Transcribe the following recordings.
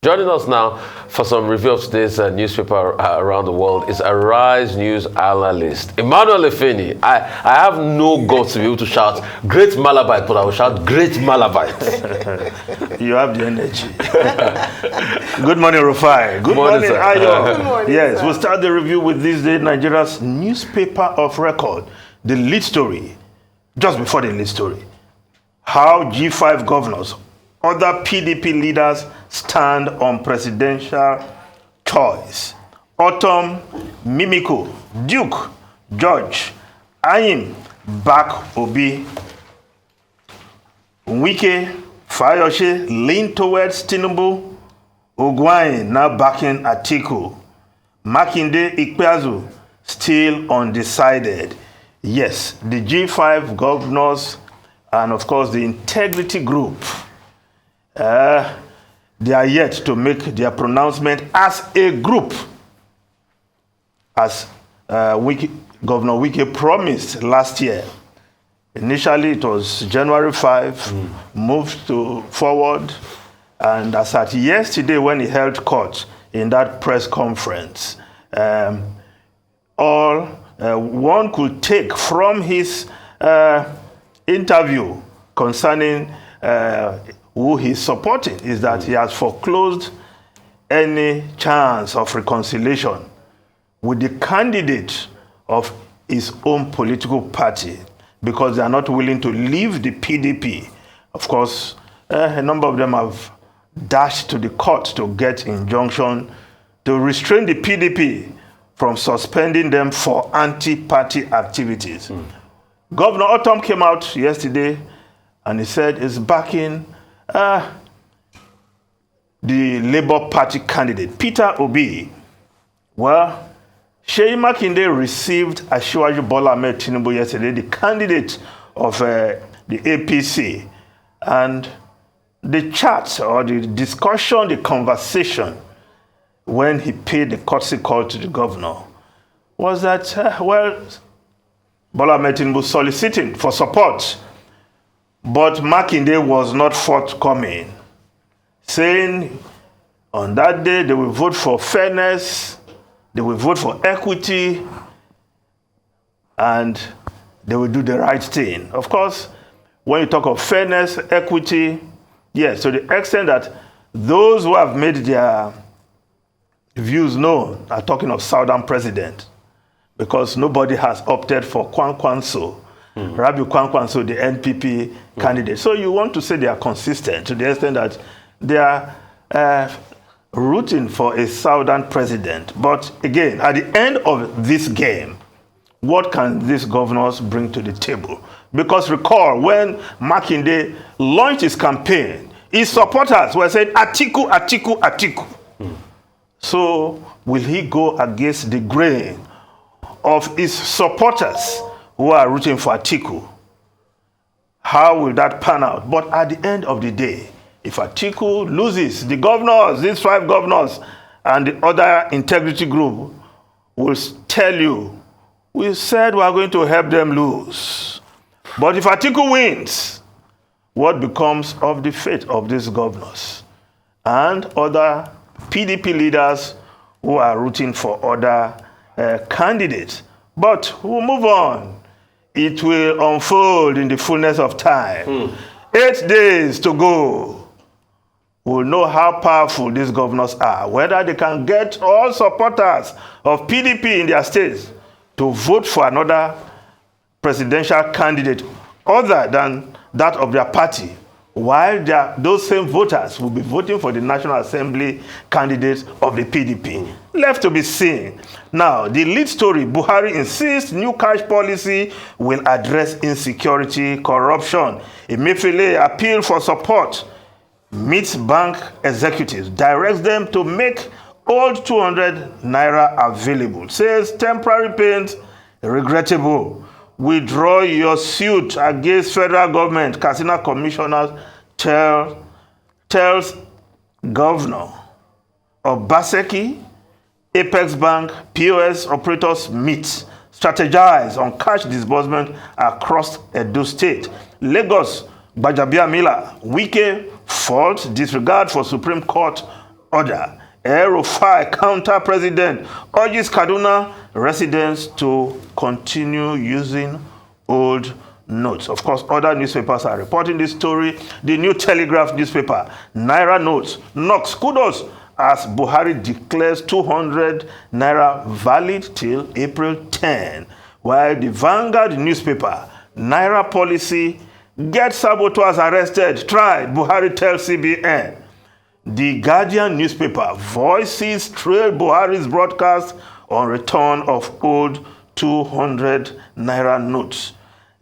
Joining us now for some review of today's newspaper around the world is Arise News analyst Emmanuel Efeni. I have no guts to be able to shout great Malabite, but I will shout great Malabite. You have the energy. Good morning, Rufai. Good morning, Ayo. Good morning, yes, sir. we'll start the review with this day Nigeria's newspaper of record. The lead story, just before the lead story, how G5 governors, other PDP leaders stand on presidential choice. Autumn, Mimiko, Duke, George, Ayim, back Obi. Wike, Fayoshe lean towards Tinubu. Ogwine now backing Atiku. Makinde, Ikpeazu still undecided. Yes, the G5 governors and of course the Integrity Group, they are yet to make their pronouncement as a group, as Governor Wike promised last year. Initially, it was January 5, moved forward, and as at yesterday when he held court in that press conference, all one could take from his interview concerning who he's supporting is that he has foreclosed any chance of reconciliation with the candidate of his own political party because they are not willing to leave the PDP. Of course, a number of them have dashed to the court to get injunction to restrain the PDP from suspending them for anti-party activities. Governor Autumn came out yesterday and he said he's backing the Labour Party candidate, Peter Obi. Well, Seyi Makinde received Asiwaju Bola Ahmed Tinubu yesterday, the candidate of the APC. And the chat or the discussion, the conversation, when he paid the courtesy call to the governor, was that, Bola Ahmed Tinubu soliciting for support, but Makinde was not forthcoming, saying on that day they will vote for fairness, they will vote for equity, and they will do the right thing. Of course, when you talk of fairness, equity, yes, to the extent that those who have made their views known are talking of Southern president, because nobody has opted for Kwankwanso, Rabiu Kwankwanso, the NPP candidate. So you want to say they are consistent to the extent that they are rooting for a Southern president. But again, at the end of this game, what can these governors bring to the table? Because recall, when Makinde launched his campaign, his supporters were saying, Atiku, Atiku, Atiku. So will he go against the grain of his supporters who are rooting for Atiku? How will that pan out? But at the end of the day, if Atiku loses, the governors, these 5 governors, and the other integrity group will tell you, we said we are going to help them lose. But if Atiku wins, what becomes of the fate of these governors and other PDP leaders who are rooting for other candidates? But we'll move on. It will unfold in the fullness of time. 8 days to go. We'll know how powerful these governors are, whether they can get all supporters of PDP in their states to vote for another presidential candidate other than that of their party, while those same voters will be voting for the National Assembly candidates of the PDP. Left to be seen. Now, the lead story, Buhari insists new cash policy will address insecurity, corruption. Emefiele appeal for support, meets bank executives, directs them to make old 200 Naira available. Says temporary pains, regrettable. Withdraw your suit against federal government. Katsina commissioner tells governor of Baseki, Apex Bank, POS operators meet, strategize on cash disbursement across Edo State. Lagos, Gbajabiamila, Wike fault disregard for Supreme Court order. El-Rufai counter president urges Kaduna residents to continue using old notes. Of course, other newspapers are reporting this story. The New Telegraph newspaper, Naira notes, knocks kudos as Buhari declares 200 Naira valid till April 10. While the Vanguard newspaper, Naira policy, get saboteurs arrested, tried, Buhari tells CBN. The Guardian newspaper, voices trail Buhari's broadcast on return of old 200 Naira notes.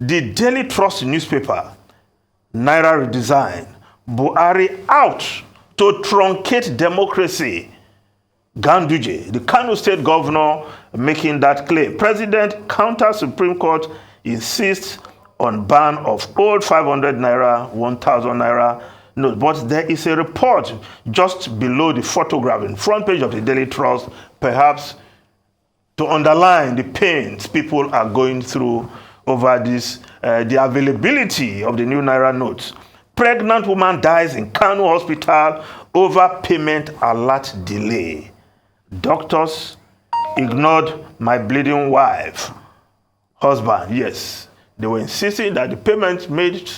The Daily Trust newspaper, Naira redesign, Buhari out to truncate democracy. Ganduje, the Kano State governor, making that claim. President counter Supreme Court insists on ban of old 500 Naira, 1,000 Naira notes. But there is a report just below the photograph in front page of the Daily Trust, perhaps to underline the pains people are going through over this, the availability of the new Naira notes. Pregnant woman dies in Kano hospital over payment alert delay. Doctors ignored my bleeding wife. Husband, yes. They were insisting that the payment made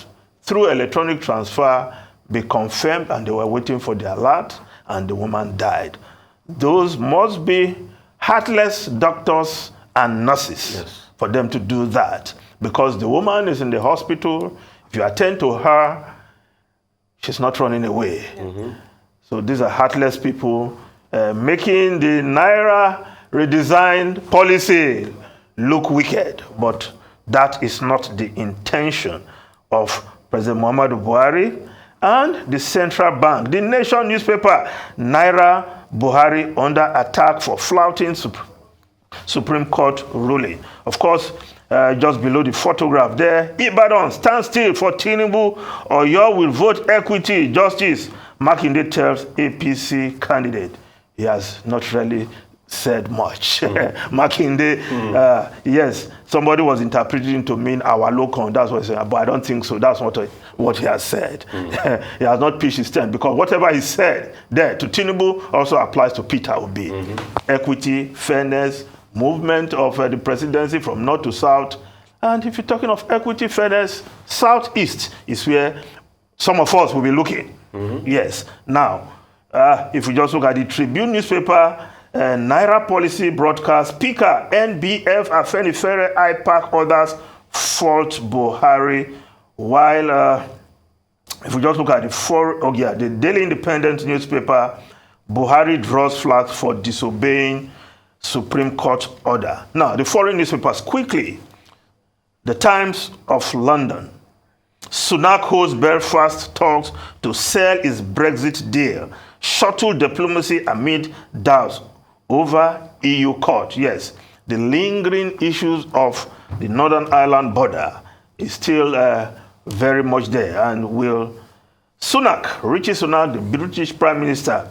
through electronic transfer be confirmed, and they were waiting for the alert, and the woman died. Those must be heartless doctors and nurses, yes, for them to do that, because the woman is in the hospital. If you attend to her, she's not running away. Mm-hmm. So these are heartless people making the Naira redesign policy look wicked, but that is not the intention of President Muhammadu Buhari and the central bank. The Nation newspaper, Naira, Buhari under attack for flouting Supreme Court ruling. Of course, just below the photograph there, Ibadan stand still for Tinubu, or you will vote equity, justice. Makinde tells APC candidate. He has not really said much. Makinde, yes, somebody was interpreting to mean our local, that's what he said, but I don't think so. That's not what he has said. He has not pitched his tent, because whatever he said there to Tinubu also applies to Peter Obi. Equity, fairness, movement of the presidency from north to south. And if you're talking of equity, fairness, southeast is where some of us will be looking. Yes. Now, if we just look at the Tribune newspaper, Naira policy broadcast, speaker, NBF, Afenifere, IPAC, others fault Buhari. While if we just look at the Daily Independent newspaper, Buhari draws flags for disobeying Supreme Court order. Now, the foreign newspapers, quickly. The Times of London. Sunak holds Belfast talks to sell his Brexit deal. Shuttle diplomacy amid doubts over EU court. Yes, the lingering issues of the Northern Ireland border is still very much there. And will Rishi Sunak, the British Prime Minister,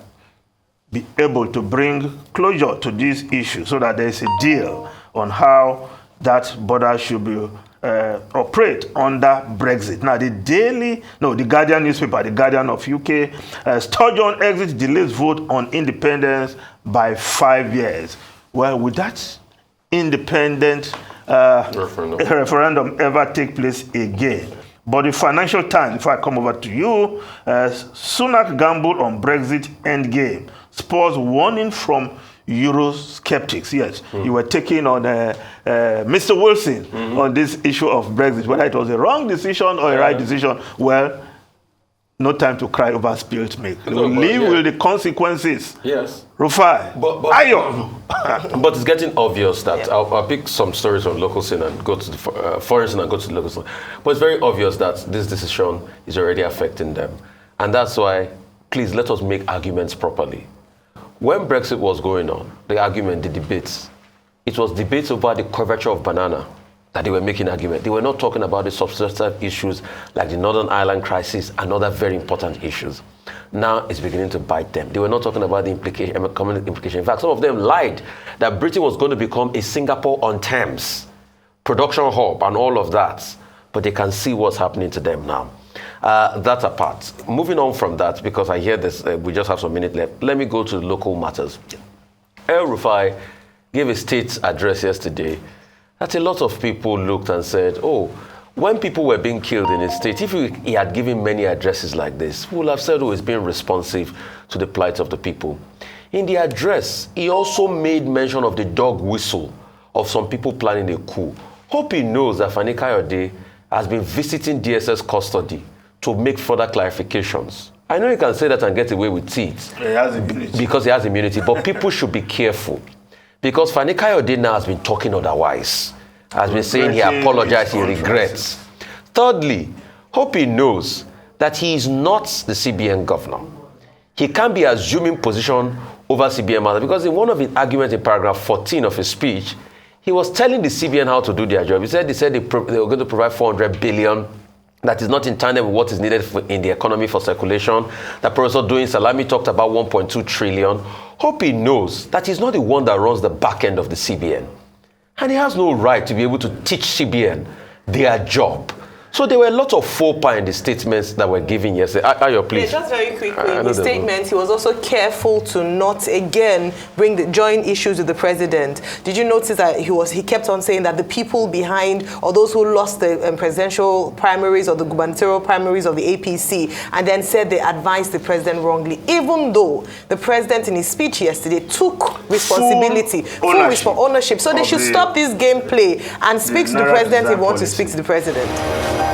be able to bring closure to this issue so that there is a deal on how that border should be operate under Brexit? Now, the Guardian newspaper, the Guardian of UK, Sturgeon exit delays vote on independence by 5 years. Well, would that independent referendum ever take place again? But the Financial Times, if I come over to you, Sunak gambled on Brexit endgame, spurs warning from Eurosceptics. Yes, you were taking on Mr. Wilson on this issue of Brexit, whether it was a wrong decision or a right decision. Well, no time to cry over spilled milk. Live with the consequences. Yes. Rufai. But it's getting obvious that I'll pick some stories from local scene and go to the foreign scene and go to the local scene. But it's very obvious that this decision is already affecting them. And that's why, please, let us make arguments properly. When Brexit was going on, the argument, the debates, it was debates over the curvature of banana that they were making argument. They were not talking about the substantive issues like the Northern Ireland crisis and other very important issues. Now it's beginning to bite them. They were not talking about the economic implication. In fact, some of them lied that Britain was going to become a Singapore on Thames, production hub and all of that. But they can see what's happening to them now. That apart. Moving on from that, because I hear this, we just have some minutes left. Let me go to local matters. El-Rufai gave a state address yesterday that a lot of people looked and said, oh, when people were being killed in his state, if he had given many addresses like this, we would have said, oh, he's being responsive to the plight of the people. In the address, he also made mention of the dog whistle of some people planning a coup. Hope he knows that Fani Kayode has been visiting DSS custody to make further clarifications. I know you can say that and get away with it. He has immunity. Because he has immunity, but people should be careful. Because Fani Kayode now has been talking otherwise. Has been saying he apologized, he regrets. Thirdly, hope he knows that he is not the CBN governor. He can't be assuming position over CBN matters, because in one of his arguments in paragraph 14 of his speech, he was telling the CBN how to do their job. He said they were going to provide 400 billion. That is not in tandem with what is needed in the economy for circulation. That Professor Doyin Salami talked about 1.2 trillion. Hope he knows that he's not the one that runs the back end of the CBN. And he has no right to be able to teach CBN their job. So there were a lot of faux pas in the statements that were given yesterday. Ayo, please. Yeah, just very quickly, in his statement, he was also careful to not again join issues with the president. Did you notice that he kept on saying that the people behind, or those who lost the presidential primaries or the gubernatorial primaries of the APC, and then said they advised the president wrongly, even though the president in his speech yesterday took responsibility, full ownership. So they should stop this gameplay and speak to the president if they want to speak to the president.